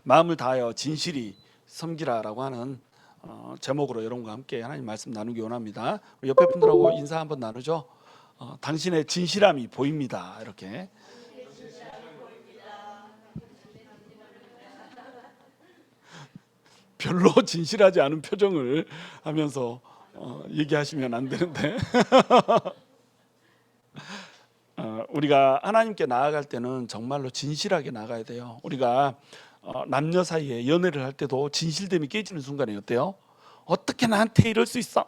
마음을 다하여 진실이 섬기라라고 하는 제목으로 여러분과 함께 하나님 말씀 나누기 원합니다. 옆에 분들하고 인사 한번 나누죠. 당신의 진실함이 보입니다. 이렇게 별로 진실하지 않은 표정을 하면서 얘기하시면 안 되는데 우리가 하나님께 나아갈 때는 정말로 진실하게 나가야 돼요. 우리가 남녀 사이에 연애를 할 때도 진실됨이 깨지는 순간이 어때요? 어떻게 나한테 이럴 수 있어?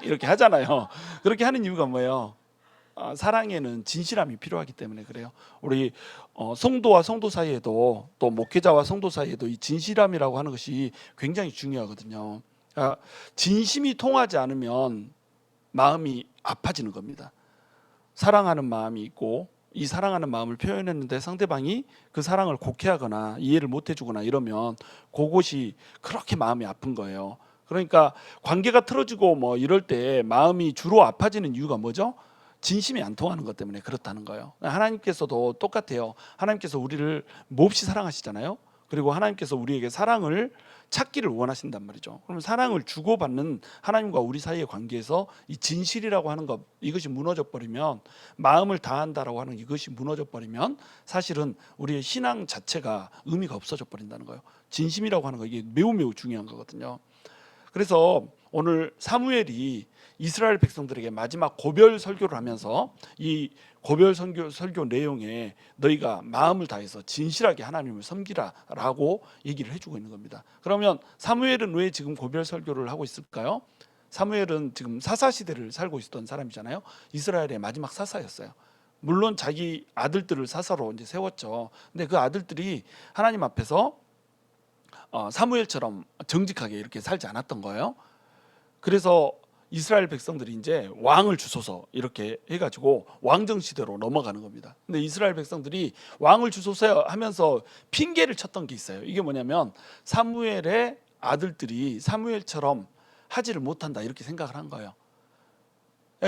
이렇게 하잖아요. 그렇게 하는 이유가 뭐예요? 사랑에는 진실함이 필요하기 때문에 그래요. 우리 성도와 성도 사이에도 또 목회자와 성도 사이에도 이 진실함이라고 하는 것이 굉장히 중요하거든요. 진심이 통하지 않으면 마음이 아파지는 겁니다. 사랑하는 마음이 있고 이 사랑하는 마음을 표현했는데 상대방이 그 사랑을 곡해하거나 이해를 못 해주거나 이러면 그것이 그렇게 마음이 아픈 거예요. 그러니까 관계가 틀어지고 뭐 이럴 때 마음이 주로 아파지는 이유가 뭐죠? 진심이 안 통하는 것 때문에 그렇다는 거예요. 하나님께서도 똑같아요. 하나님께서 우리를 몹시 사랑하시잖아요. 그리고 하나님께서 우리에게 사랑을 찾기를 원하신단 말이죠. 그럼 사랑을 주고받는 하나님과 우리 사이의 관계에서 이 진실이라고 하는 것, 이것이 무너져 버리면, 마음을 다한다라고 하는 이것이 무너져 버리면 사실은 우리의 신앙 자체가 의미가 없어져 버린다는 거예요. 진심이라고 하는 거, 이게 매우 중요한 거거든요. 그래서 오늘 사무엘이 이스라엘 백성들에게 마지막 고별 설교를 하면서 이 고별 설교 내용에 너희가 마음을 다해서 진실하게 하나님을 섬기라라고 얘기를 해주고 있는 겁니다. 그러면 사무엘은 왜 지금 고별 설교를 하고 있을까요? 사무엘은 지금 사사 시대를 살고 있었던 사람이잖아요. 이스라엘의 마지막 사사였어요. 물론 자기 아들들을 사사로 이제 세웠죠. 근데 그 아들들이 하나님 앞에서 사무엘처럼 정직하게 이렇게 살지 않았던 거예요. 그래서 이스라엘 백성들이 이제 왕을 주소서 이렇게 해가지고 왕정 시대로 넘어가는 겁니다. 근데 이스라엘 백성들이 왕을 주소서 하면서 핑계를 쳤던 게 있어요. 이게 뭐냐면 사무엘의 아들들이 사무엘처럼 하지를 못한다 이렇게 생각을 한 거예요.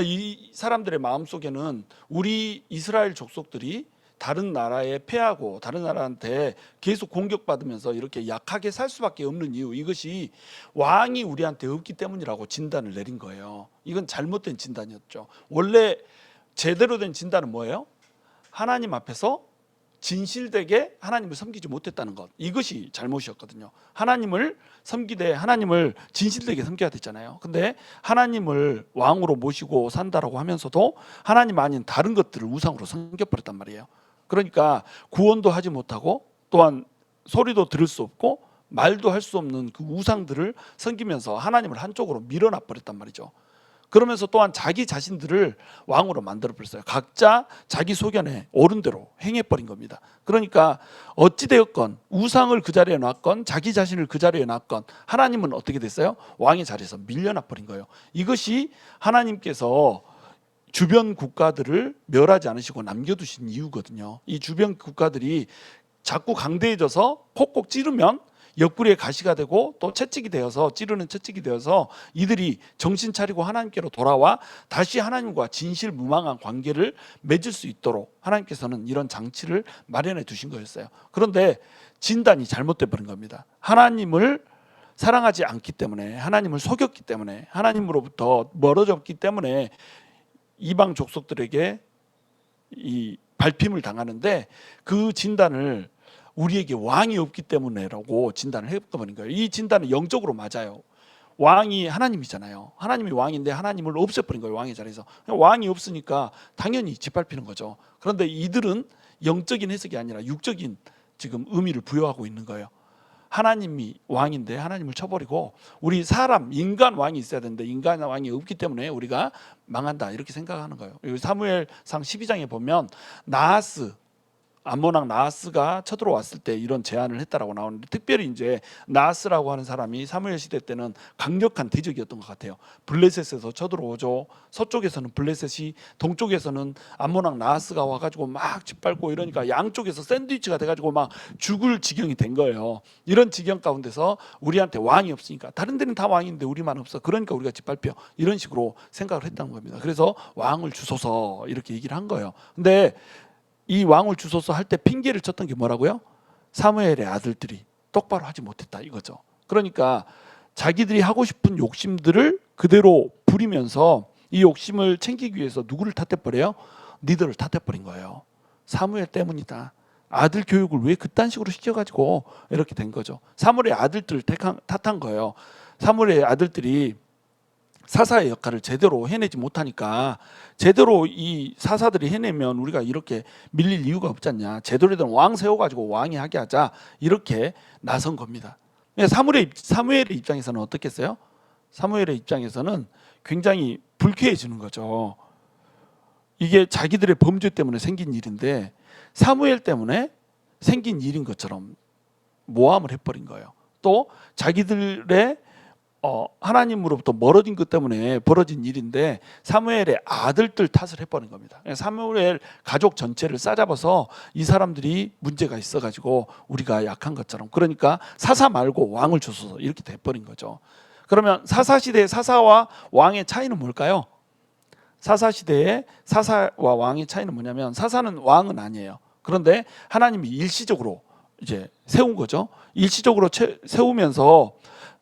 이 사람들의 마음속에는 우리 이스라엘 족속들이 다른 나라에 패하고 다른 나라한테 계속 공격받으면서 이렇게 약하게 살 수밖에 없는 이유, 이것이 왕이 우리한테 없기 때문이라고 진단을 내린 거예요. 이건 잘못된 진단이었죠. 원래 제대로 된 진단은 뭐예요? 하나님 앞에서 진실되게 하나님을 섬기지 못했다는 것, 이것이 잘못이었거든요. 하나님을 섬기되 하나님을 진실되게 섬겨야 됐잖아요. 근데 하나님을 왕으로 모시고 산다라고 하면서도 하나님 아닌 다른 것들을 우상으로 섬겨버렸단 말이에요. 그러니까 구원도 하지 못하고 또한 소리도 들을 수 없고 말도 할 수 없는 그 우상들을 섬기면서 하나님을 한쪽으로 밀어놔 버렸단 말이죠. 그러면서 또한 자기 자신들을 왕으로 만들어 버렸어요. 각자 자기 소견에 옳은 대로 행해버린 겁니다. 그러니까 어찌되었건 우상을 그 자리에 놨건 자기 자신을 그 자리에 놨건 하나님은 어떻게 됐어요? 왕의 자리에서 밀려나 버린 거예요. 이것이 하나님께서 주변 국가들을 멸하지 않으시고 남겨두신 이유거든요. 이 주변 국가들이 자꾸 강대해져서 콕콕 찌르면 옆구리에 가시가 되고 또 채찍이 되어서, 찌르는 채찍이 되어서 이들이 정신 차리고 하나님께로 돌아와 다시 하나님과 진실무망한 관계를 맺을 수 있도록 하나님께서는 이런 장치를 마련해 두신 거였어요. 그런데 진단이 잘못돼 버린 겁니다. 하나님을 사랑하지 않기 때문에, 하나님을 속였기 때문에, 하나님으로부터 멀어졌기 때문에 이방 족속들에게 이 발핌을 당하는데, 그 진단을 우리에게 왕이 없기 때문에라고 진단을 해버린 거예요. 이 진단은 영적으로 맞아요. 왕이 하나님이잖아요. 하나님이 왕인데 하나님을 없애버린 거예요. 왕의 자리에서. 왕이 없으니까 당연히 짓밟히는 거죠. 그런데 이들은 영적인 해석이 아니라 육적인 지금 의미를 부여하고 있는 거예요. 하나님이 왕인데 하나님을 쳐버리고 우리 사람, 인간 왕이 있어야 되는데 인간 왕이 없기 때문에 우리가 망한다 이렇게 생각하는 거예요. 사무엘상 12장에 보면 나하스, 암몬 왕 나하스가 쳐들어왔을 때 이런 제안을 했다라고 나오는데, 특별히 이제 나하스라고 하는 사람이 사무엘 시대 때는 강력한 대적이었던 것 같아요. 블레셋에서 쳐들어오죠. 서쪽에서는 블레셋이, 동쪽에서는 암몬 왕 나하스가 와가지고 막 짓밟고 이러니까 양쪽에서 샌드위치가 돼가지고 막 죽을 지경이 된 거예요. 이런 지경 가운데서 우리한테 왕이 없으니까, 다른 데는 다 왕인데 우리만 없어, 그러니까 우리가 짓밟혀, 이런 식으로 생각을 했다는 겁니다. 그래서 왕을 주소서 이렇게 얘기를 한 거예요. 근데 이 왕을 주소서 할 때 핑계를 쳤던 게 뭐라고요? 사무엘의 아들들이 똑바로 하지 못했다 이거죠. 그러니까 자기들이 하고 싶은 욕심들을 그대로 부리면서 이 욕심을 챙기기 위해서 누구를 탓해버려요? 리더를 탓해버린 거예요. 사무엘 때문이다. 아들 교육을 왜 그딴 식으로 시켜가지고 이렇게 된 거죠. 사무엘의 아들들을 탓한 거예요. 사무엘의 아들들이 사사의 역할을 제대로 해내지 못하니까, 제대로 이 사사들이 해내면 우리가 이렇게 밀릴 이유가 없지 않냐, 제대로 된 왕 세워가지고 왕이 하게 하자, 이렇게 나선 겁니다. 사무엘의 입장에서는 어떻겠어요? 사무엘의 입장에서는 굉장히 불쾌해지는 거죠. 이게 자기들의 범죄 때문에 생긴 일인데 사무엘 때문에 생긴 일인 것처럼 모함을 해버린 거예요. 또 자기들의 하나님으로부터 멀어진 것 때문에 벌어진 일인데 사무엘의 아들들 탓을 해버린 겁니다. 사무엘 가족 전체를 싸잡아서 이 사람들이 문제가 있어가지고 우리가 약한 것처럼, 그러니까 사사 말고 왕을 주소서 이렇게 돼버린 거죠. 그러면 사사시대의 사사와 왕의 차이는 뭘까요? 사사시대의 사사와 왕의 차이는 뭐냐면, 사사는 왕은 아니에요. 그런데 하나님이 일시적으로 이제 세운 거죠. 일시적으로 세우면서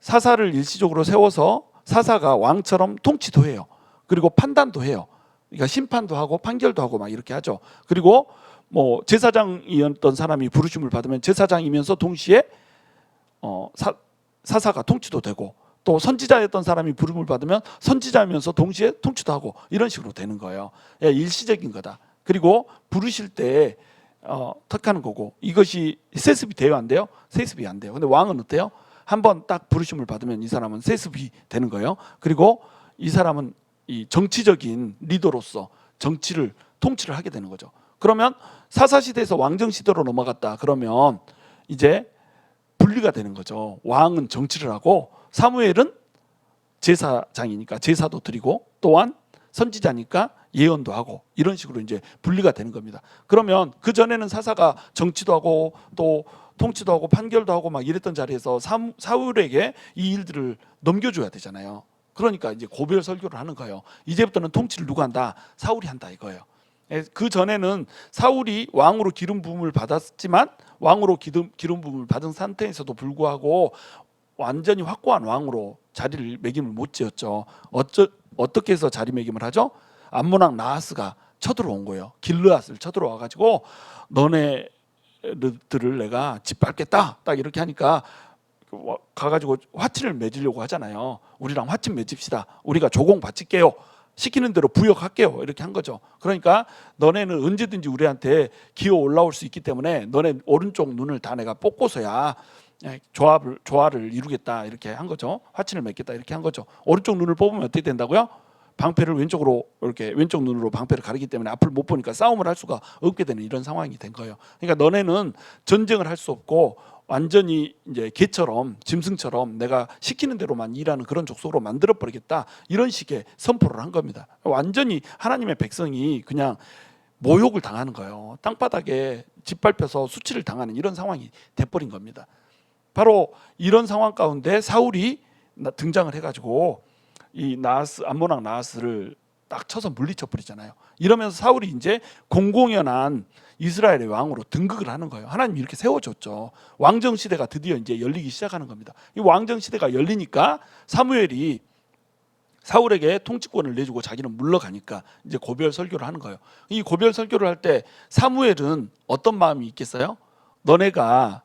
사사를 일시적으로 세워서 사사가 왕처럼 통치도 해요. 그리고 판단도 해요. 그러니까 심판도 하고 판결도 하고 막 이렇게 하죠. 그리고 뭐 제사장이었던 사람이 부르심을 받으면 제사장이면서 동시에 사사가 통치도 되고, 또 선지자였던 사람이 부름을 받으면 선지자면서 동시에 통치도 하고, 이런 식으로 되는 거예요. 일시적인 거다. 그리고 부르실 때 택하는 거고, 이것이 세습이 돼요, 안 돼요? 세습이 안 돼요. 근데 왕은 어때요? 한번 딱 부르심을 받으면 이 사람은 세습이 되는 거예요. 그리고 이 사람은 이 정치적인 리더로서 통치를 하게 되는 거죠. 그러면 사사시대에서 왕정시대로 넘어갔다 그러면 이제 분리가 되는 거죠. 왕은 정치를 하고 사무엘은 제사장이니까 제사도 드리고, 또한 선지자니까 예언도 하고, 이런 식으로 이제 분리가 되는 겁니다. 그러면 그 전에는 사사가 정치도 하고 또 통치도 하고 판결도 하고 막 이랬던 자리에서 사울에게 이 일들을 넘겨줘야 되잖아요. 그러니까 이제 고별 설교를 하는 거예요. 이제부터는 통치를 누가 한다? 사울이 한다 이거예요. 그 전에는 사울이 왕으로 기름 부음을 받았지만, 왕으로 기름 부음을 받은 상태에서도 불구하고 완전히 확고한 왕으로 자리를 매김을 못 지었죠. 어떻게 해서 자리매김을 하죠? 암몬왕 나하스가 쳐들어온 거예요. 길르앗을 쳐들어와 가지고 너네들을 내가 짓밟겠다 딱 이렇게 하니까 가가지고 화친을 맺으려고 하잖아요. 우리랑 화친 맺읍시다. 우리가 조공 바칠게요. 시키는 대로 부역할게요. 이렇게 한 거죠. 그러니까 너네는 언제든지 우리한테 기어 올라올 수 있기 때문에 너네 오른쪽 눈을 다 내가 뽑고서야 조화를 이루겠다 이렇게 한 거죠. 화친을 맺겠다 이렇게 한 거죠. 오른쪽 눈을 뽑으면 어떻게 된다고요? 방패를 왼쪽으로, 이렇게 왼쪽 눈으로 방패를 가리기 때문에 앞을 못 보니까 싸움을 할 수가 없게 되는 이런 상황이 된 거예요. 그러니까 너네는 전쟁을 할 수 없고 완전히 이제 개처럼, 짐승처럼 내가 시키는 대로만 일하는 그런 족속으로 만들어 버리겠다, 이런 식의 선포를 한 겁니다. 완전히 하나님의 백성이 그냥 모욕을 당하는 거예요. 땅바닥에 짓밟혀서 수치를 당하는 이런 상황이 돼버린 겁니다. 바로 이런 상황 가운데 사울이 등장을 해가지고 이 암몬왕 나하스를 딱 쳐서 물리쳐 버리잖아요. 이러면서 사울이 이제 공공연한 이스라엘의 왕으로 등극을 하는 거예요. 하나님이 이렇게 세워줬죠. 왕정 시대가 드디어 이제 열리기 시작하는 겁니다. 이 왕정 시대가 열리니까 사무엘이 사울에게 통치권을 내주고 자기는 물러가니까 이제 고별 설교를 하는 거예요. 이 고별 설교를 할 때 사무엘은 어떤 마음이 있겠어요? 너네가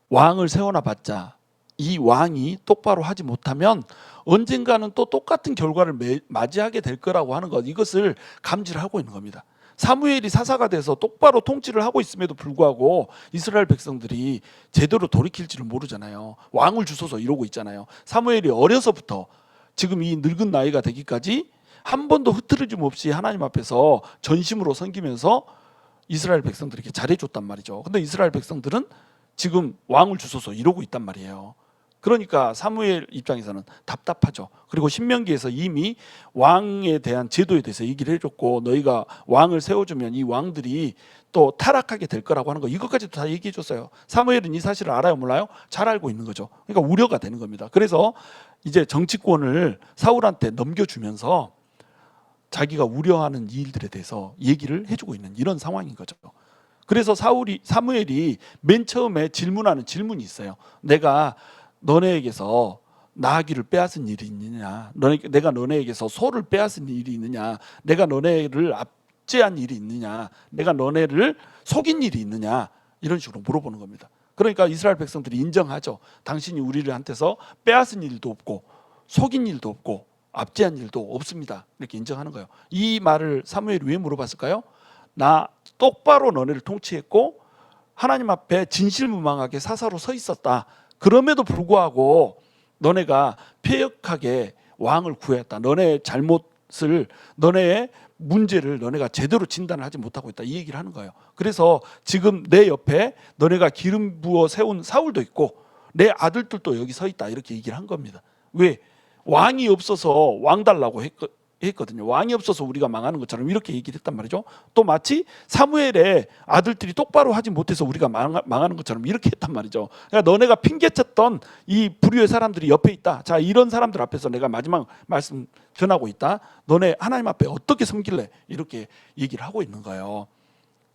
왕을 세워놔 봤자 이 왕이 똑바로 하지 못하면 언젠가는 또 똑같은 결과를 맞이하게 될 거라고 하는 것, 이것을 감지를 하고 있는 겁니다. 사무엘이 사사가 돼서 똑바로 통치를 하고 있음에도 불구하고 이스라엘 백성들이 제대로 돌이킬지를 모르잖아요. 왕을 주소서 이러고 있잖아요. 사무엘이 어려서부터 지금 이 늙은 나이가 되기까지 한 번도 흐트러짐 없이 하나님 앞에서 전심으로 섬기면서 이스라엘 백성들에게 잘해줬단 말이죠. 근데 이스라엘 백성들은 지금 왕을 주소서 이러고 있단 말이에요. 그러니까 사무엘 입장에서는 답답하죠. 그리고 신명기에서 이미 왕에 대한 제도에 대해서 얘기를 해줬고, 너희가 왕을 세워주면 이 왕들이 또 타락하게 될 거라고 하는 거, 이것까지도 다 얘기해 줬어요. 사무엘은 이 사실을 알아요, 몰라요? 잘 알고 있는 거죠. 그러니까 우려가 되는 겁니다. 그래서 이제 정치권을 사울한테 넘겨주면서 자기가 우려하는 일들에 대해서 얘기를 해주고 있는 이런 상황인 거죠. 그래서 사무엘이 맨 처음에 질문하는 질문이 있어요. 내가 너네에게서 나귀를 빼앗은 일이 있느냐? 내가 너네에게서 소를 빼앗은 일이 있느냐? 내가 너네를 압제한 일이 있느냐? 내가 너네를 속인 일이 있느냐? 이런 식으로 물어보는 겁니다. 그러니까 이스라엘 백성들이 인정하죠. 당신이 우리를 한테서 빼앗은 일도 없고 속인 일도 없고 압제한 일도 없습니다. 이렇게 인정하는 거예요. 이 말을 사무엘이 왜 물어봤을까요? 나 똑바로 너네를 통치했고 하나님 앞에 진실무망하게 사사로 서 있었다. 그럼에도 불구하고 너네가 패역하게 왕을 구했다. 너네의 잘못을, 너네의 문제를 너네가 제대로 진단을 하지 못하고 있다. 이 얘기를 하는 거예요. 그래서 지금 내 옆에 너네가 기름 부어 세운 사울도 있고 내 아들들도 여기 서 있다. 이렇게 얘기를 한 겁니다. 왜? 왕이 없어서 왕 달라고 했거든요. 왕이 없어서 우리가 망하는 것처럼 이렇게 얘기를 했단 말이죠. 또 마치 사무엘의 아들들이 똑바로 하지 못해서 우리가 망하는 것처럼 이렇게 했단 말이죠. 그러니까 너네가 핑계쳤던 이 불의의 사람들이 옆에 있다. 자, 이런 사람들 앞에서 내가 마지막 말씀 전하고 있다. 너네 하나님 앞에 어떻게 섬길래? 이렇게 얘기를 하고 있는 거예요.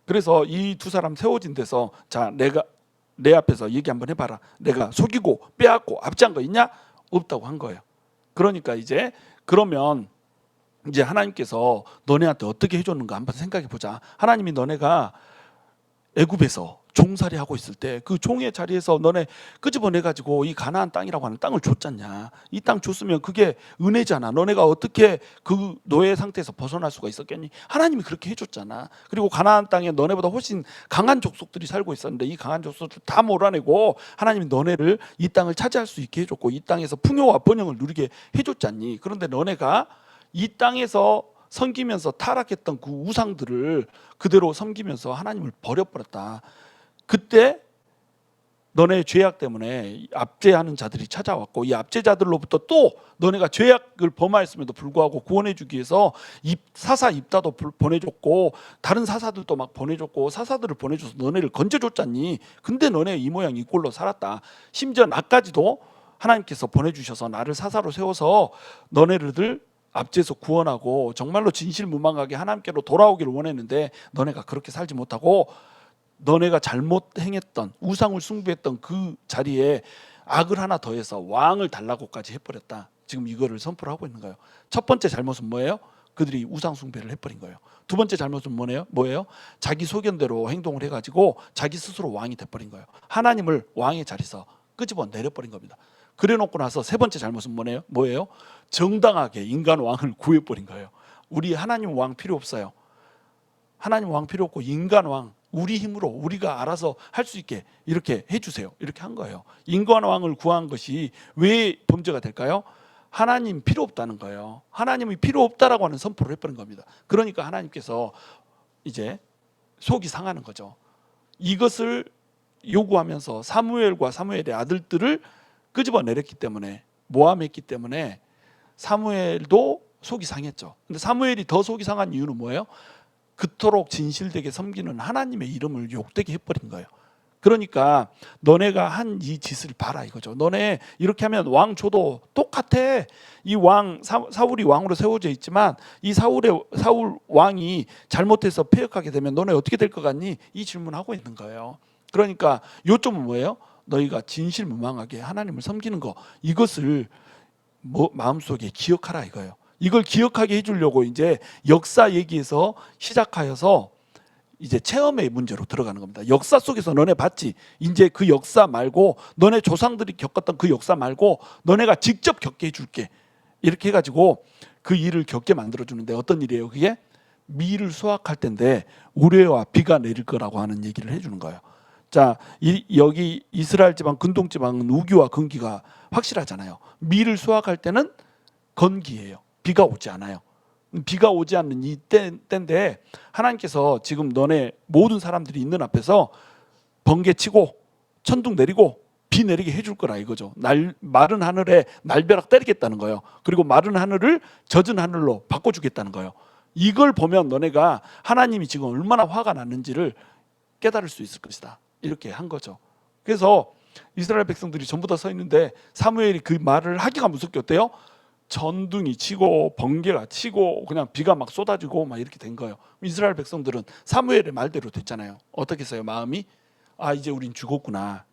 그래서 이 두 사람 세워진 데서 자, 내가 내 앞에서 얘기 한번 해봐라. 내가 속이고 빼앗고 압제한 거 있냐? 없다고 한 거예요. 그러니까 그러면 이제 하나님께서 너네한테 어떻게 해줬는가 한번 생각해 보자. 하나님이 너네가 애굽에서 종살이 하고 있을 때 그 종의 자리에서 너네 끄집어내 가지고 이 가나안 땅이라고 하는 땅을 줬잖냐. 이 땅 줬으면 그게 은혜잖아. 너네가 어떻게 그 노예 상태에서 벗어날 수가 있었겠니? 하나님이 그렇게 해줬잖아. 그리고 가나안 땅에 너네보다 훨씬 강한 족속들이 살고 있었는데 이 강한 족속들 다 몰아내고 하나님이 너네를 이 땅을 차지할 수 있게 해줬고 이 땅에서 풍요와 번영을 누리게 해줬잖니. 그런데 너네가 이 땅에서 섬기면서 타락했던 그 우상들을 그대로 섬기면서 하나님을 버려버렸다. 그때 너네의 죄악 때문에 압제하는 자들이 찾아왔고 이 압제자들로부터 또 너네가 죄악을 범하였음에도 불구하고 구원해 주기 위해서 사사 입다도 보내줬고 다른 사사들도 막 보내줬고 사사들을 보내줘서 너네를 건져줬잖니. 근데 너네 이 모양 이 꼴로 살았다. 심지어 나까지도 하나님께서 보내주셔서 나를 사사로 세워서 너네를 압제에서 구원하고 정말로 진실무망하게 하나님께로 돌아오기를 원했는데 너네가 그렇게 살지 못하고 너네가 잘못 행했던 우상을 숭배했던 그 자리에 악을 하나 더해서 왕을 달라고까지 해버렸다. 지금 이거를 선포를 하고 있는 거예요. 첫 번째 잘못은 뭐예요? 그들이 우상 숭배를 해버린 거예요. 두 번째 잘못은 뭐예요? 자기 소견대로 행동을 해가지고 자기 스스로 왕이 돼버린 거예요. 하나님을 왕의 자리에서 끄집어 내려버린 겁니다. 그래놓고 나서 세 번째 잘못은 뭐예요? 정당하게 인간 왕을 구해버린 거예요. 우리 하나님 왕 필요 없어요. 하나님 왕 필요 없고 인간 왕 우리 힘으로 우리가 알아서 할 수 있게 이렇게 해주세요. 이렇게 한 거예요. 인간 왕을 구한 것이 왜 범죄가 될까요? 하나님 필요 없다는 거예요. 하나님이 필요 없다라고 하는 선포를 해버린 겁니다. 그러니까 하나님께서 이제 속이 상하는 거죠. 이것을 요구하면서 사무엘과 사무엘의 아들들을 끄집어내렸기 때문에 모함했기 때문에 사무엘도 속이 상했죠. 근데 사무엘이 더 속이 상한 이유는 뭐예요? 그토록 진실되게 섬기는 하나님의 이름을 욕되게 해버린 거예요. 그러니까 너네가 한 이 짓을 봐라 이거죠. 너네 이렇게 하면 왕 줘도 똑같아. 이 왕 사울이 왕으로 세워져 있지만 이 사울 왕이 잘못해서 패역하게 되면 너네 어떻게 될 것 같니? 이 질문하고 있는 거예요. 그러니까 요점은 뭐예요? 너희가 진실무망하게 하나님을 섬기는 거 이것을 마음속에 기억하라 이거예요. 이걸 기억하게 해주려고 이제 역사 얘기에서 시작하여서 이제 체험의 문제로 들어가는 겁니다. 역사 속에서 너네 봤지? 이제 그 역사 말고 너네 조상들이 겪었던 그 역사 말고 너네가 직접 겪게 해줄게. 이렇게 해가지고 그 일을 겪게 만들어주는데 어떤 일이에요? 그게 밀을 수확할 때인데 우레와 비가 내릴 거라고 하는 얘기를 해주는 거예요. 자, 여기 이스라엘 지방 근동 지방은 우기와 건기가 확실하잖아요. 밀을 수확할 때는 건기예요. 비가 오지 않아요. 비가 오지 않는 이 때인데 하나님께서 지금 너네 모든 사람들이 있는 앞에서 번개치고 천둥 내리고 비 내리게 해줄 거라 이거죠. 마른 하늘에 날벼락 때리겠다는 거예요. 그리고 마른 하늘을 젖은 하늘로 바꿔주겠다는 거예요. 이걸 보면 너네가 하나님이 지금 얼마나 화가 났는지를 깨달을 수 있을 것이다. 이렇게 한 거죠. 그래서 이스라엘 백성들이 전부 다 서 있는데 사무엘이 그 말을 하기가 무섭게 어때요? 전둥이 치고 번개가 치고 그냥 비가 막 쏟아지고 막 이렇게 된 거예요. 이스라엘 백성들은 사무엘의 말대로 됐잖아요. 어떻게 했어요? 마음이 이제 우린 죽었구나.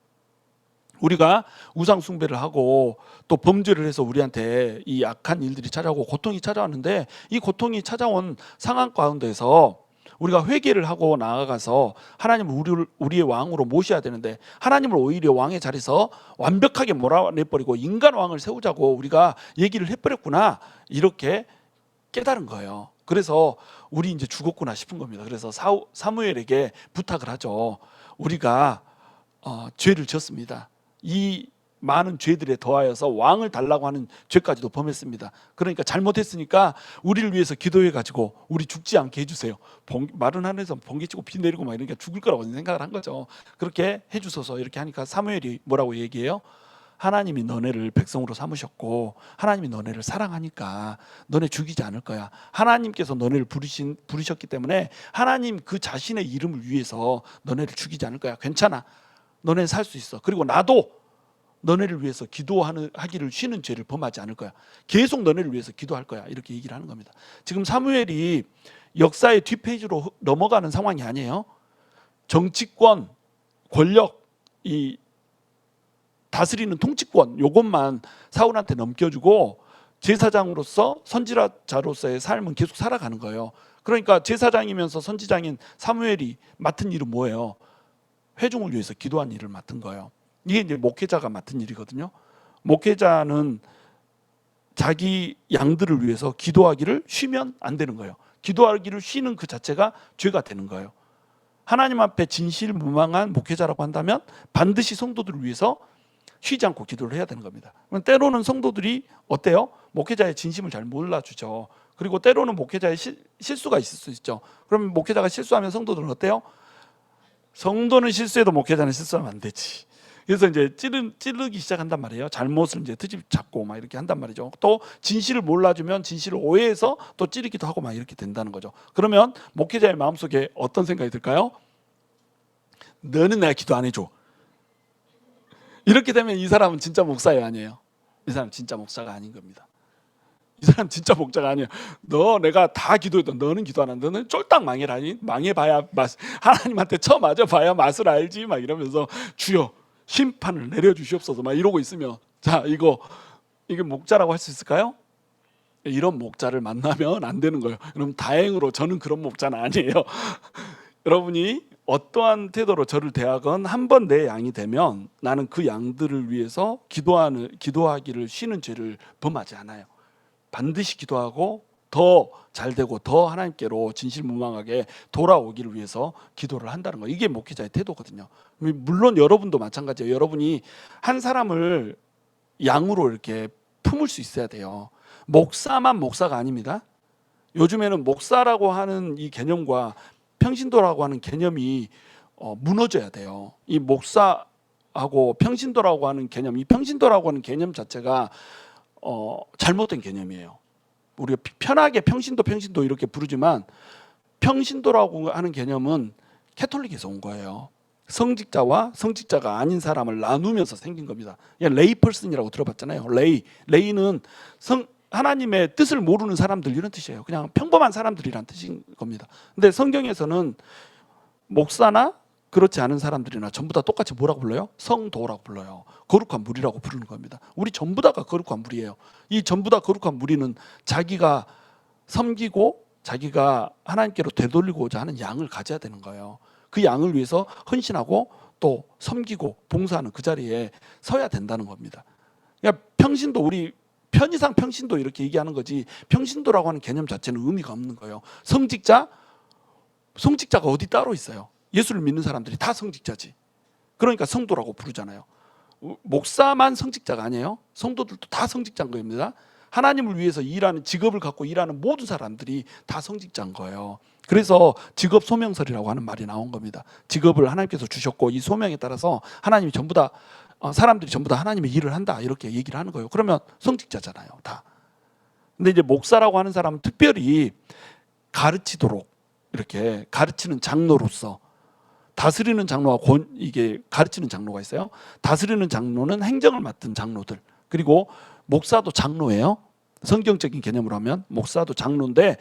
우리가 우상 숭배를 하고 또 범죄를 해서 우리한테 이 악한 일들이 찾아오고 고통이 찾아왔는데, 이 고통이 찾아온 상황 가운데서 우리가 회개를 하고 나아가서 하나님을 우리의 왕으로 모셔야 되는데, 하나님을 오히려 왕의 자리에서 완벽하게 몰아내버리고 인간 왕을 세우자고 우리가 얘기를 해버렸구나, 이렇게 깨달은 거예요. 그래서 우리 이제 죽었구나 싶은 겁니다. 그래서 사무엘에게 부탁을 하죠. 우리가 죄를 지었습니다. 이 많은 죄들에 더하여서 왕을 달라고 하는 죄까지도 범했습니다. 그러니까 잘못했으니까 우리를 위해서 기도해 가지고 우리 죽지 않게 해주세요. 마른 하늘에서 번개치고 비 내리고 막 이러니까 죽을 거라고 생각을 한 거죠. 그렇게 해주소서 이렇게 하니까 사무엘이 뭐라고 얘기해요? 하나님이 너네를 백성으로 삼으셨고 하나님이 너네를 사랑하니까 너네 죽이지 않을 거야. 하나님께서 너네를 부르셨기 때문에 하나님 그 자신의 이름을 위해서 너네를 죽이지 않을 거야. 괜찮아. 너네는 살 수 있어. 그리고 나도 너네를 위해서 기도하기를 쉬는 죄를 범하지 않을 거야. 계속 너네를 위해서 기도할 거야. 이렇게 얘기를 하는 겁니다. 지금 사무엘이 역사의 뒷페이지로 넘어가는 상황이 아니에요. 정치권, 권력, 이 다스리는 통치권, 요것만 사울한테 넘겨주고 제사장으로서 선지자로서의 삶은 계속 살아가는 거예요. 그러니까 제사장이면서 선지자인 사무엘이 맡은 일은 뭐예요? 회중을 위해서 기도한 일을 맡은 거예요. 이게 이제 목회자가 맡은 일이거든요. 목회자는 자기 양들을 위해서 기도하기를 쉬면 안 되는 거예요. 기도하기를 쉬는 그 자체가 죄가 되는 거예요. 하나님 앞에 진실무망한 목회자라고 한다면 반드시 성도들을 위해서 쉬지 않고 기도를 해야 되는 겁니다. 때로는 성도들이 어때요? 목회자의 진심을 잘 몰라주죠. 그리고 때로는 목회자의 실수가 있을 수 있죠. 그럼 목회자가 실수하면 성도들은 어때요? 성도는 실수해도 목회자는 실수하면 안 되지. 그래서 이제 찌르기 시작한단 말이에요. 잘못을 이제 트집 잡고 막 이렇게 한단 말이죠. 또 진실을 몰라주면 진실을 오해해서 또 찌르기도 하고 막 이렇게 된다는 거죠. 그러면 목회자의 마음속에 어떤 생각이 들까요? 너는 내가 기도 안 해줘. 이렇게 되면 이 사람은 진짜 목사예요, 아니에요? 이 사람 진짜 목사가 아닌 겁니다. 이 사람 진짜 목자가 아니에요. 내가 다 기도해도 너는 기도 안 한다. 너는 쫄딱 망해라니. 망해봐야 하나님한테 쳐맞아봐야 맛을 알지. 막 이러면서 주여 심판을 내려주시옵소서 막 이러고 있으면, 자 이게 목자라고 할 수 있을까요? 이런 목자를 만나면 안 되는 거예요. 그럼 다행으로 저는 그런 목자는 아니에요. 여러분이 어떠한 태도로 저를 대하건 한 번 내 양이 되면 나는 그 양들을 위해서 기도하기를 쉬는 죄를 범하지 않아요. 반드시 기도하고 더 잘되고 더 하나님께로 진실무망하게 돌아오기를 위해서 기도를 한다는 거, 이게 목회자의 태도거든요. 물론 여러분도 마찬가지예요. 여러분이 한 사람을 양으로 이렇게 품을 수 있어야 돼요. 목사만 목사가 아닙니다. 요즘에는 목사라고 하는 이 개념과 평신도라고 하는 개념이 무너져야 돼요. 이 목사하고 평신도라고 하는 개념, 이 평신도라고 하는 개념 자체가 잘못된 개념이에요. 우리가 편하게 평신도 이렇게 부르지만 평신도라고 하는 개념은 캐톨릭에서 온 거예요. 성직자와 성직자가 아닌 사람을 나누면서 생긴 겁니다. 레이 퍼슨이라고 들어봤잖아요. 레이는 하나님의 뜻을 모르는 사람들, 이런 뜻이에요. 그냥 평범한 사람들이란 뜻인 겁니다. 근데 성경에서는 목사나 그렇지 않은 사람들이나 전부 다 똑같이 뭐라고 불러요? 성도라고 불러요. 거룩한 무리라고 부르는 겁니다. 우리 전부 다가 거룩한 무리예요. 이 전부 다 거룩한 무리는 자기가 섬기고 자기가 하나님께로 되돌리고자 하는 양을 가져야 되는 거예요. 그 양을 위해서 헌신하고 또 섬기고 봉사하는 그 자리에 서야 된다는 겁니다. 그러니까 평신도, 우리 편의상 평신도 이렇게 얘기하는 거지, 평신도라고 하는 개념 자체는 의미가 없는 거예요. 성직자가 어디 따로 있어요? 예수를 믿는 사람들이 다 성직자지. 그러니까 성도라고 부르잖아요. 목사만 성직자가 아니에요. 성도들도 다 성직자인 겁니다. 하나님을 위해서 일하는, 직업을 갖고 일하는 모든 사람들이 다 성직자인 거예요. 그래서 직업 소명설이라고 하는 말이 나온 겁니다. 직업을 하나님께서 주셨고 이 소명에 따라서 하나님이 전부 다, 사람들이 전부 다 하나님의 일을 한다, 이렇게 얘기를 하는 거예요. 그러면 성직자잖아요, 다. 근데 이제 목사라고 하는 사람은 특별히 가르치도록, 이렇게 가르치는 장로로서, 다스리는 장로와 이게 가르치는 장로가 있어요. 다스리는 장로는 행정을 맡은 장로들, 그리고 목사도 장로예요. 성경적인 개념으로 하면 목사도 장로인데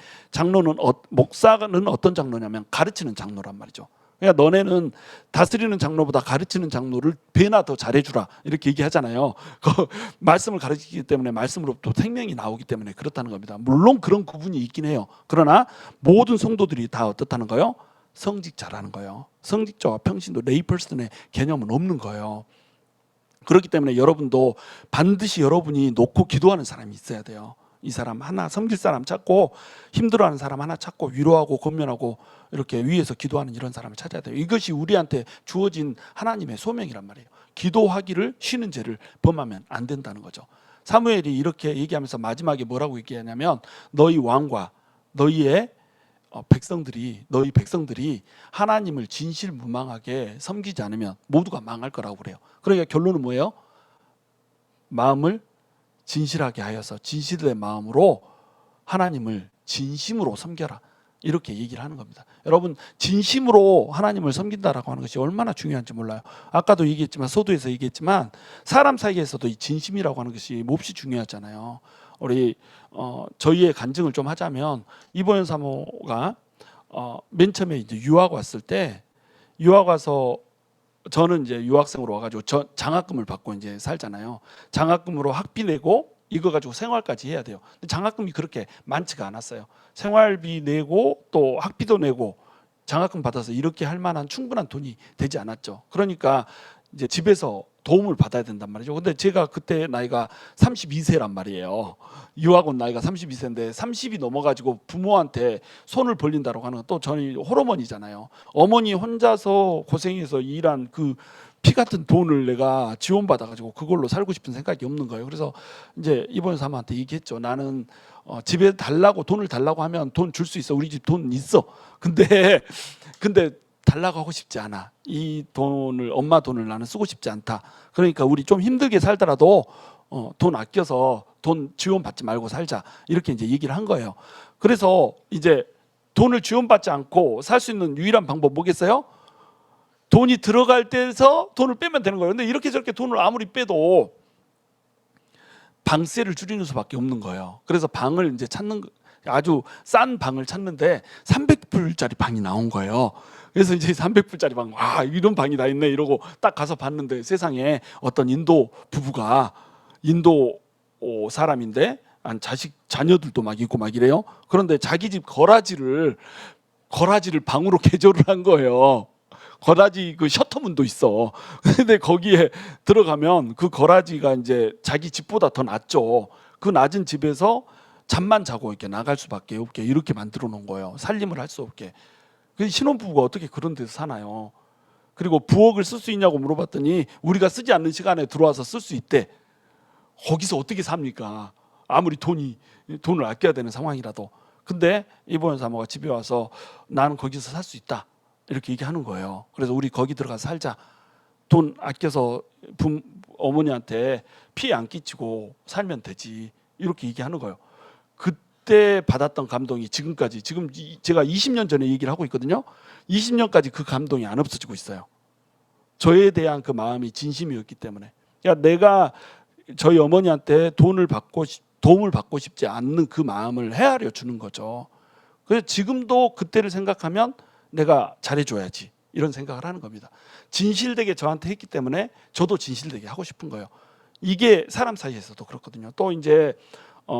목사는 어떤 장로냐면 가르치는 장로란 말이죠. 그러니까 너네는 다스리는 장로보다 가르치는 장로를 배나 더 잘해주라 이렇게 얘기하잖아요. 그 말씀을 가르치기 때문에 말씀으로부터 생명이 나오기 때문에 그렇다는 겁니다. 물론 그런 구분이 있긴 해요. 그러나 모든 성도들이 다 어떻다는 거예요? 성직자라는 거예요. 성직자와 평신도 레이퍼슨의 개념은 없는 거예요. 그렇기 때문에 여러분도 반드시 여러분이 놓고 기도하는 사람이 있어야 돼요. 이 사람 하나, 섬길 사람 찾고 힘들어하는 사람 하나 찾고 위로하고 권면하고 이렇게 위에서 기도하는 이런 사람을 찾아야 돼요. 이것이 우리한테 주어진 하나님의 소명이란 말이에요. 기도하기를 쉬는 죄를 범하면 안 된다는 거죠. 사무엘이 이렇게 얘기하면서 마지막에 뭐라고 얘기하냐면 너희 왕과 너희 백성들이 하나님을 진실무망하게 섬기지 않으면 모두가 망할 거라고 그래요. 그러니까 결론은 뭐예요? 마음을 진실하게 하여서 진실된 마음으로 하나님을 진심으로 섬겨라. 이렇게 얘기를 하는 겁니다. 여러분, 진심으로 하나님을 섬긴다라고 하는 것이 얼마나 중요한지 몰라요. 아까도 얘기했지만, 서두에서 얘기했지만 사람 사이에서도 이 진심이라고 하는 것이 몹시 중요하잖아요. 우리 저희의 간증을 좀 하자면 이보현 사모가 맨 처음에 이제 유학 왔을 때 유학 와서 저는 이제 유학생으로 와가지고 장학금을 받고 이제 살잖아요. 장학금으로 학비 내고 이거 가지고 생활까지 해야 돼요. 근데 장학금이 그렇게 많지가 않았어요. 생활비 내고 또 학비도 내고 장학금 받아서 이렇게 할 만한 충분한 돈이 되지 않았죠. 그러니까 이제 집에서 도움을 받아야 된단 말이죠. 근데 제가 그때 나이가 32세란 말이에요. 유학 온 나이가 32세인데 30이 넘어가지고 부모한테 손을 벌린다고 하는 건 또 저희 홀어머니잖아요. 어머니 혼자서 고생해서 일한 그 피 같은 돈을 내가 지원받아가지고 그걸로 살고 싶은 생각이 없는 거예요. 그래서 이제 이번 사모한테 얘기했죠. 나는 집에 돈을 달라고 하면 돈 줄 수 있어. 우리 집 돈 있어. 근데 달라고 하고 싶지 않아. 이 돈을 엄마 돈을 나는 쓰고 싶지 않다. 그러니까 우리 좀 힘들게 살더라도 돈 아껴서 돈 지원받지 말고 살자. 이렇게 이제 얘기를 한 거예요. 그래서 이제 돈을 지원받지 않고 살 수 있는 유일한 방법 뭐겠어요? 돈이 들어갈 때에서 돈을 빼면 되는 거예요. 근데 이렇게 저렇게 돈을 아무리 빼도 방세를 줄이는 수밖에 없는 거예요. 그래서 방을 이제 아주 싼 방을 찾는데 300불짜리 방이 나온 거예요. 그래서 이제 300불짜리 방, 이런 방이 다 있네 이러고 딱 가서 봤는데 세상에 어떤 인도 부부가 인도 사람인데 자녀들도 막 있고 막 이래요. 그런데 자기 집 거라지를 방으로 개조를 한 거예요. 거라지 그 셔터문도 있어. 근데 거기에 들어가면 그 거라지가 이제 자기 집보다 더 낮죠. 그 낮은 집에서 잠만 자고 이렇게 나갈 수밖에 없게 이렇게 만들어 놓은 거예요. 살림을 할 수 없게. 신혼부부가 어떻게 그런 데서 사나요? 그리고 부엌을 쓸 수 있냐고 물어봤더니 우리가 쓰지 않는 시간에 들어와서 쓸 수 있대. 거기서 어떻게 삽니까? 아무리 돈을 아껴야 되는 상황이라도. 근데 이보현 사모가 집에 와서 나는 거기서 살 수 있다. 이렇게 얘기하는 거예요. 그래서 우리 거기 들어가서 살자. 돈 아껴서 어머니한테 피해 안 끼치고 살면 되지. 이렇게 얘기하는 거예요. 그때 받았던 감동이 지금 제가 20년 전에 얘기를 하고 있거든요. 20년까지 그 감동이 안 없어지고 있어요. 저에 대한 그 마음이 진심이었기 때문에. 그러니까 내가 저희 어머니한테 도움을 받고 싶지 않는 그 마음을 헤아려 주는 거죠. 그래서 지금도 그때를 생각하면 내가 잘해줘야지 이런 생각을 하는 겁니다. 진실되게 저한테 했기 때문에 저도 진실되게 하고 싶은 거예요. 이게 사람 사이에서도 그렇거든요. 또 이제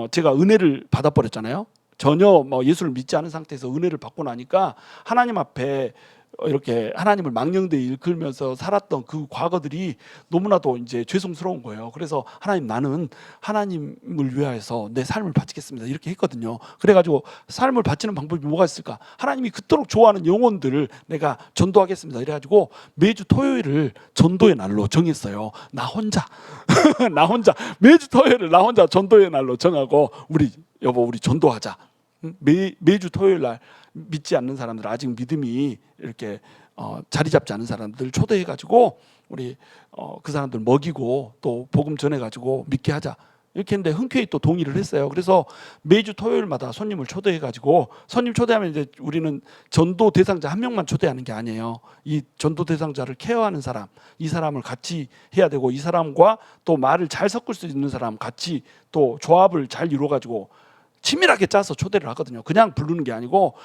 제가 은혜를 받아버렸잖아요. 전혀 예수를 믿지 않은 상태에서 은혜를 받고 나니까 하나님 앞에 이렇게 하나님을 망령되이 일컬면서 살았던 그 과거들이 너무나도 이제 죄송스러운 거예요. 그래서 하나님, 나는 하나님을 위하여서 내 삶을 바치겠습니다. 이렇게 했거든요. 그래가지고 삶을 바치는 방법이 뭐가 있을까? 하나님이 그토록 좋아하는 영혼들을 내가 전도하겠습니다. 이래가지고 매주 토요일을 전도의 날로 정했어요. 나 혼자 매주 토요일을 나 혼자 전도의 날로 정하고 우리 전도하자. 매주 토요일 날 믿지 않는 사람들, 아직 믿음이 이렇게 자리 잡지 않은 사람들 초대해가지고 우리 그 사람들 먹이고 또 복음 전해가지고 믿게 하자. 이렇게 했는데 흔쾌히 또 동의를 했어요. 그래서 매주 토요일마다 손님을 초대해가지고 손님 초대하면 이제 우리는 전도 대상자 한 명만 초대하는 게 아니에요. 이 전도 대상자를 케어하는 사람, 이 사람을 같이 해야 되고 이 사람과 또 말을 잘 섞을 수 있는 사람 같이 또 조합을 잘 이루어가지고 치밀하게 짜서 초대를 하거든요. 그냥 부르는 게 아니고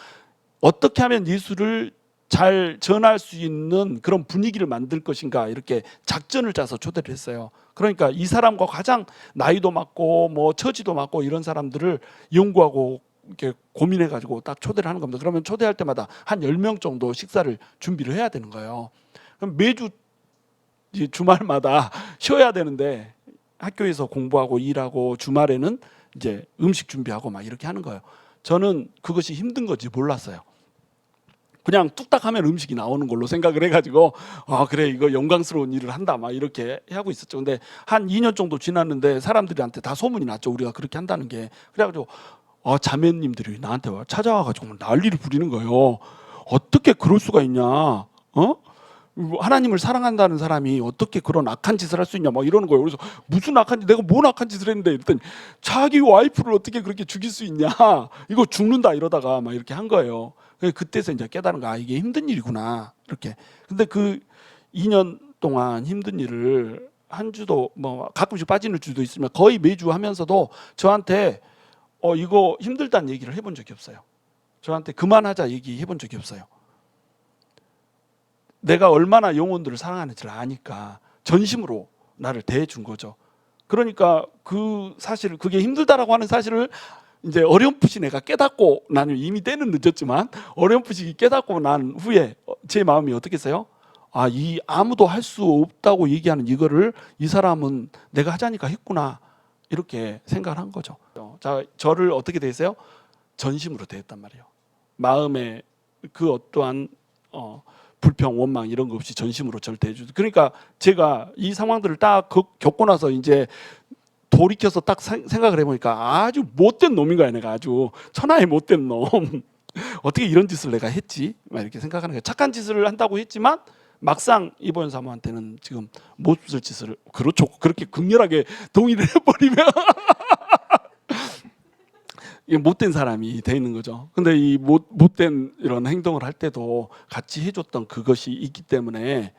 어떻게 하면 예수를 잘 전할 수 있는 그런 분위기를 만들 것인가 이렇게 작전을 짜서 초대를 했어요. 그러니까 이 사람과 가장 나이도 맞고 뭐 처지도 맞고 이런 사람들을 연구하고 이렇게 고민해 가지고 딱 초대를 하는 겁니다. 그러면 초대할 때마다 한 10명 정도 식사를 준비를 해야 되는 거예요. 그럼 매주 주말마다 쉬어야 되는데 학교에서 공부하고 일하고 주말에는 이제 음식 준비하고 막 이렇게 하는 거예요. 저는 그것이 힘든 건지 몰랐어요. 그냥 뚝딱 하면 음식이 나오는 걸로 생각을 해가지고 아 그래 이거 영광스러운 일을 한다 막 이렇게 하고 있었죠. 근데 한 2년 정도 지났는데 사람들한테 다 소문이 났죠. 우리가 그렇게 한다는 게. 그래가지고 자매님들이 나한테 찾아와가지고 난리를 부리는 거예요. 어떻게 그럴 수가 있냐? 하나님을 사랑한다는 사람이 어떻게 그런 악한 짓을 할 수 있냐 막 이러는 거예요. 그래서 무슨 악한 짓, 내가 뭔 악한 짓을 했는데 이랬더니 자기 와이프를 어떻게 그렇게 죽일 수 있냐, 이거 죽는다 이러다가 막 이렇게 한 거예요. 그때서 이제 깨달은 거, 이게 힘든 일이구나 이렇게. 근데 그 2년 동안 힘든 일을 한 주도 뭐 가끔씩 빠지는 주도 있으면 거의 매주 하면서도 저한테 이거 힘들다는 얘기를 해본 적이 없어요. 저한테 그만하자 얘기해 본 적이 없어요. 내가 얼마나 영혼들을 사랑하는지를 아니까 전심으로 나를 대해준 거죠. 그러니까 그 사실, 그게 힘들다라고 하는 사실을 이제 어렴풋이 내가 깨닫고, 나는 이미 때는 늦었지만 어렴풋이 깨닫고 난 후에 제 마음이 어떻겠어요? 이 아무도 할 수 없다고 얘기하는 이거를 이 사람은 내가 하자니까 했구나 이렇게 생각을 한 거죠. 자, 저를 어떻게 대했어요? 전심으로 대했단 말이에요. 마음에 그 어떠한 불평, 원망 이런 거 없이 전심으로 저를 대해주죠. 그러니까 제가 이 상황들을 딱 겪고 나서 이제 돌이켜서 딱 생각을 해보니까 아주 못된 놈인 거야. 내가 아주 천하의 못된 놈. 어떻게 이런 짓을 내가 했지? 막 이렇게 생각하는 거예요. 착한 짓을 한다고 했지만 막상 이보현 사모한테는 지금 못쓸 짓을, 그렇죠, 그렇게 극렬하게 동의를 해버리면 못된 사람이 돼 있는 거죠. 근데 이 못된 이런 행동을 할 때도 같이 해줬던 그것이 있기 때문에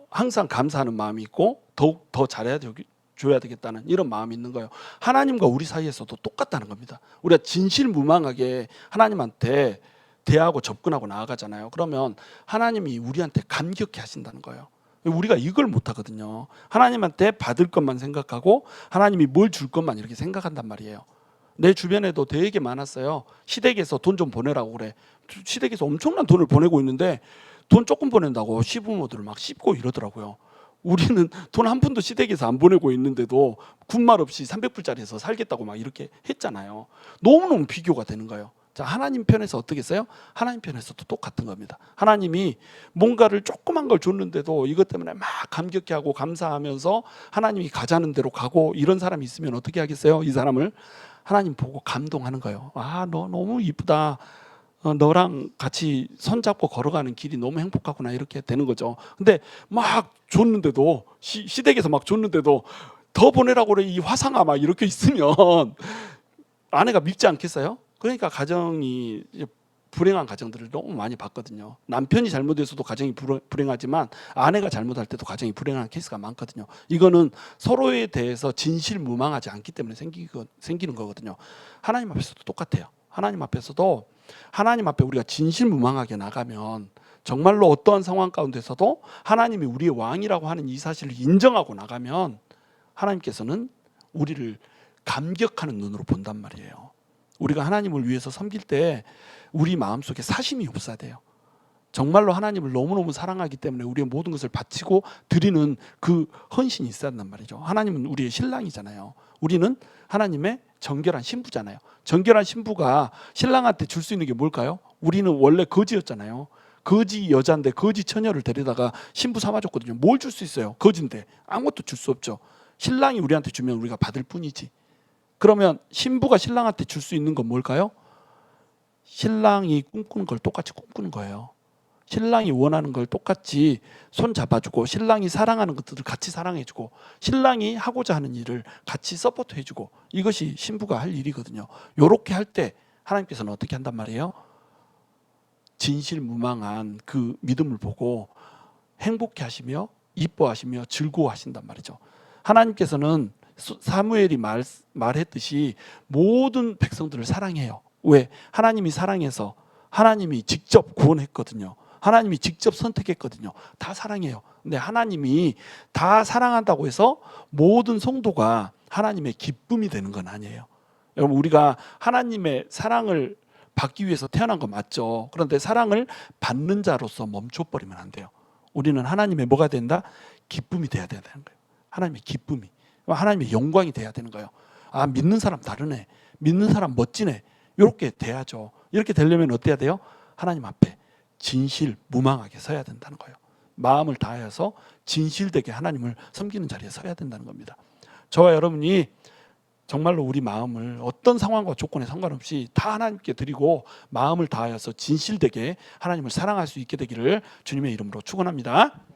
항상 감사하는 마음이 있고 더욱 더 줘야 되겠다는 이런 마음이 있는 거예요. 하나님과 우리 사이에서도 똑같다는 겁니다. 우리가 진실무망하게 하나님한테 대하고 접근하고 나아가잖아요. 그러면 하나님이 우리한테 감격해 하신다는 거예요. 우리가 이걸 못하거든요. 하나님한테 받을 것만 생각하고 하나님이 뭘 줄 것만 이렇게 생각한단 말이에요. 내 주변에도 되게 많았어요. 시댁에서 돈 좀 보내라고 그래. 시댁에서 엄청난 돈을 보내고 있는데 돈 조금 보낸다고 시부모들을 막 씹고 이러더라고요. 우리는 돈 한 푼도 시댁에서 안 보내고 있는데도 군말 없이 300불짜리에서 살겠다고 막 이렇게 했잖아요. 너무너무 비교가 되는 거예요. 자, 하나님 편에서 어떻겠어요? 하나님 편에서도 똑같은 겁니다. 하나님이 뭔가를 조그만 걸 줬는데도 이것 때문에 막 감격해하고 감사하면서 하나님이 가자는 대로 가고 이런 사람이 있으면 어떻게 하겠어요? 이 사람을 하나님 보고 감동하는 거예요. 너 너무 이쁘다. 너랑 같이 손잡고 걸어가는 길이 너무 행복하구나 이렇게 되는 거죠. 근데 막 줬는데도 시댁에서 막 줬는데도 더 보내라고 그래 이 화상아 막 이렇게 있으면 아내가 밉지 않겠어요? 그러니까 가정이 불행한 가정들을 너무 많이 봤거든요. 남편이 잘못해서도 가정이 불행하지만 아내가 잘못할 때도 가정이 불행한 케이스가 많거든요. 이거는 서로에 대해서 진실무망하지 않기 때문에 생기는 거거든요. 하나님 앞에서도 똑같아요. 하나님 앞에서도 하나님 앞에 우리가 진실무망하게 나가면 정말로 어떠한 상황 가운데서도 하나님이 우리의 왕이라고 하는 이 사실을 인정하고 나가면 하나님께서는 우리를 감격하는 눈으로 본단 말이에요. 우리가 하나님을 위해서 섬길 때 우리 마음속에 사심이 없어야 돼요. 정말로 하나님을 너무너무 사랑하기 때문에 우리의 모든 것을 바치고 드리는 그 헌신이 있어야 한단 말이죠. 하나님은 우리의 신랑이잖아요. 우리는 하나님의 정결한 신부잖아요. 정결한 신부가 신랑한테 줄 수 있는 게 뭘까요? 우리는 원래 거지였잖아요. 거지 여자인데 거지 처녀를 데려다가 신부 삼아줬거든요. 뭘 줄 수 있어요? 거지인데 아무것도 줄 수 없죠. 신랑이 우리한테 주면 우리가 받을 뿐이지. 그러면 신부가 신랑한테 줄 수 있는 건 뭘까요? 신랑이 꿈꾸는 걸 똑같이 꿈꾸는 거예요. 신랑이 원하는 걸 똑같이 손 잡아주고 신랑이 사랑하는 것들을 같이 사랑해주고 신랑이 하고자 하는 일을 같이 서포트해주고 이것이 신부가 할 일이거든요. 이렇게 할 때 하나님께서는 어떻게 한단 말이에요? 진실무망한 그 믿음을 보고 행복해 하시며 이뻐하시며 즐거워하신단 말이죠. 하나님께서는 사무엘이 말했듯이 모든 백성들을 사랑해요. 왜? 하나님이 사랑해서 하나님이 직접 구원했거든요. 하나님이 직접 선택했거든요. 다 사랑해요. 근데 하나님이 다 사랑한다고 해서 모든 성도가 하나님의 기쁨이 되는 건 아니에요. 여러분, 우리가 하나님의 사랑을 받기 위해서 태어난 거 맞죠. 그런데 사랑을 받는 자로서 멈춰버리면 안 돼요. 우리는 하나님의 뭐가 된다? 기쁨이 돼야 되는 거예요. 하나님의 기쁨이, 하나님의 영광이 돼야 되는 거예요. 아, 믿는 사람 다르네, 믿는 사람 멋지네, 이렇게 돼야죠. 이렇게 되려면 어때야 돼요? 하나님 앞에 진실무망하게 서야 된다는 거예요. 마음을 다해서 진실되게 하나님을 섬기는 자리에 서야 된다는 겁니다. 저와 여러분이 정말로 우리 마음을 어떤 상황과 조건에 상관없이 다 하나님께 드리고 마음을 다하여서 진실되게 하나님을 사랑할 수 있게 되기를 주님의 이름으로 축원합니다.